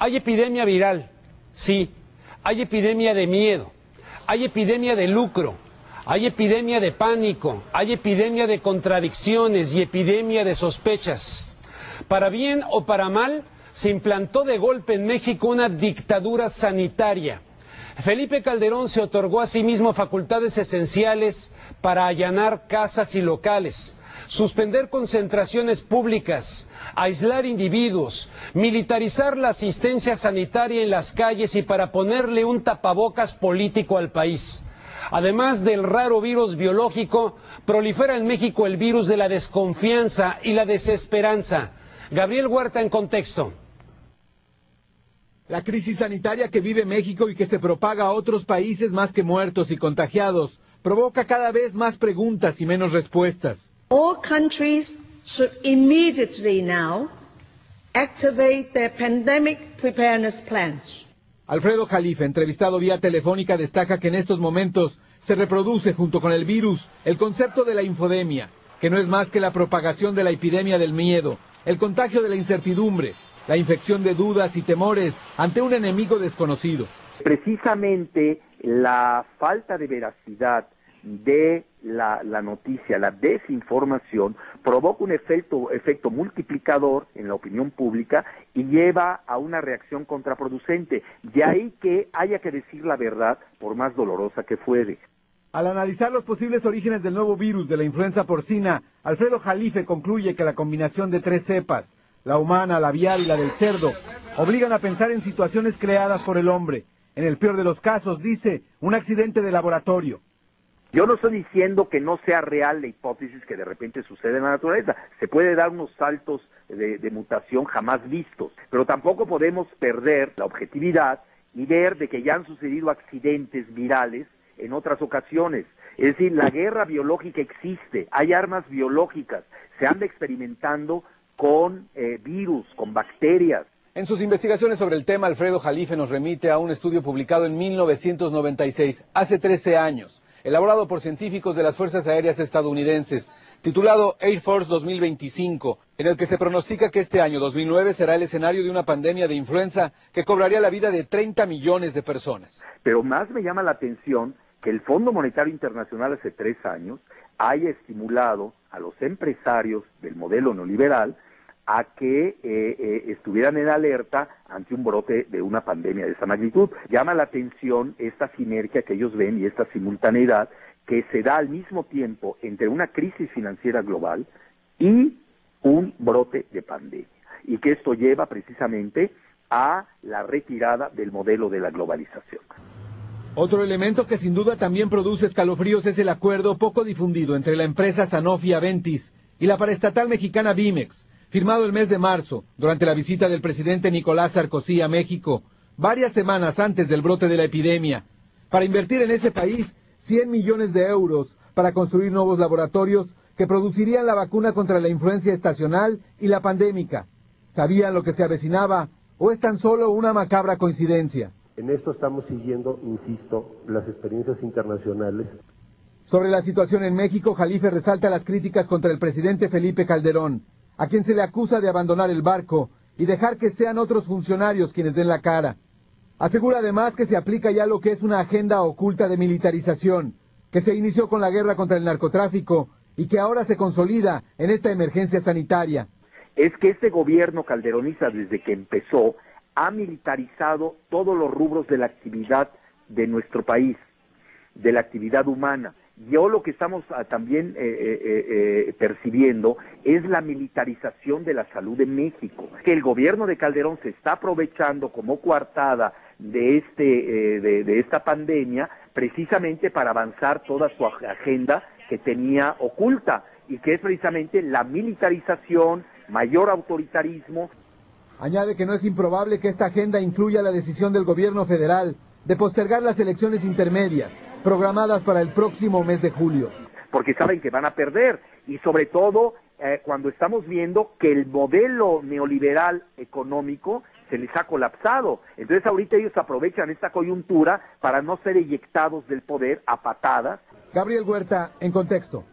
Hay epidemia viral, sí. Hay epidemia de miedo. Hay epidemia de lucro. Hay epidemia de pánico. Hay epidemia de contradicciones y epidemia de sospechas. Para bien o para mal, se implantó de golpe en México una dictadura sanitaria. Felipe Calderón se otorgó a sí mismo facultades esenciales para allanar casas y locales, suspender concentraciones públicas, aislar individuos, militarizar la asistencia sanitaria en las calles y para ponerle un tapabocas político al país. Además del raro virus biológico, prolifera en México el virus de la desconfianza y la desesperanza. Gabriel Huerta en contexto. La crisis sanitaria que vive México y que se propaga a otros países más que muertos y contagiados provoca cada vez más preguntas y menos respuestas. All countries should immediately now activate their pandemic preparedness plans. Alfredo Jalife, entrevistado vía telefónica, destaca que en estos momentos se reproduce junto con el virus el concepto de la infodemia, que no es más que la propagación de la epidemia del miedo, el contagio de la incertidumbre, la infección de dudas y temores ante un enemigo desconocido. Precisamente la falta de veracidad de la noticia, la desinformación, provoca un efecto multiplicador en la opinión pública y lleva a una reacción contraproducente. De ahí que haya que decir la verdad, por más dolorosa que fuere. Al analizar los posibles orígenes del nuevo virus de la influenza porcina, Alfredo Jalife concluye que la combinación de 3 cepas, la humana, la aviar y la del cerdo, obligan a pensar en situaciones creadas por el hombre. En el peor de los casos, dice, un accidente de laboratorio. Yo no estoy diciendo que no sea real la hipótesis que de repente sucede en la naturaleza. Se puede dar unos saltos de mutación jamás vistos, pero tampoco podemos perder la objetividad y ver de que ya han sucedido accidentes virales en otras ocasiones. Es decir, la guerra biológica existe, hay armas biológicas, se anda experimentando con virus, con bacterias. En sus investigaciones sobre el tema, Alfredo Jalife nos remite a un estudio publicado en 1996, hace 13 años, elaborado por científicos de las Fuerzas Aéreas estadounidenses, titulado Air Force 2025, en el que se pronostica que este año 2009 será el escenario de una pandemia de influenza que cobraría la vida de 30 millones de personas. Pero más me llama la atención que el Fondo Monetario Internacional hace 3 años haya estimulado a los empresarios del modelo neoliberal a que estuvieran en alerta ante un brote de una pandemia de esa magnitud. Llama la atención esta sinergia que ellos ven y esta simultaneidad que se da al mismo tiempo entre una crisis financiera global y un brote de pandemia, y que esto lleva precisamente a la retirada del modelo de la globalización. Otro elemento que sin duda también produce escalofríos es el acuerdo poco difundido entre la empresa Sanofi-Aventis y la paraestatal mexicana Vimex, firmado el mes de marzo, durante la visita del presidente Nicolás Sarkozy a México, varias semanas antes del brote de la epidemia, para invertir en este país 100 millones de euros para construir nuevos laboratorios que producirían la vacuna contra la influencia estacional y la pandémica. ¿Sabían lo que se avecinaba o es tan solo una macabra coincidencia? En esto estamos siguiendo, insisto, las experiencias internacionales. Sobre la situación en México, Jalife resalta las críticas contra el presidente Felipe Calderón, a quien se le acusa de abandonar el barco y dejar que sean otros funcionarios quienes den la cara. Asegura además que se aplica ya lo que es una agenda oculta de militarización, que se inició con la guerra contra el narcotráfico y que ahora se consolida en esta emergencia sanitaria. Es que este gobierno calderonista, desde que empezó, ha militarizado todos los rubros de la actividad de nuestro país, de la actividad humana. Yo lo que estamos también percibiendo es la militarización de la salud en México, que el gobierno de Calderón se está aprovechando como coartada de esta pandemia precisamente para avanzar toda su agenda que tenía oculta y que es precisamente la militarización, mayor autoritarismo. Añade que no es improbable que esta agenda incluya la decisión del gobierno federal de postergar las elecciones intermedias, programadas para el próximo mes de julio. Porque saben que van a perder, y sobre todo cuando estamos viendo que el modelo neoliberal económico se les ha colapsado. Entonces ahorita ellos aprovechan esta coyuntura para no ser eyectados del poder a patadas. Gabriel Huerta, en contexto.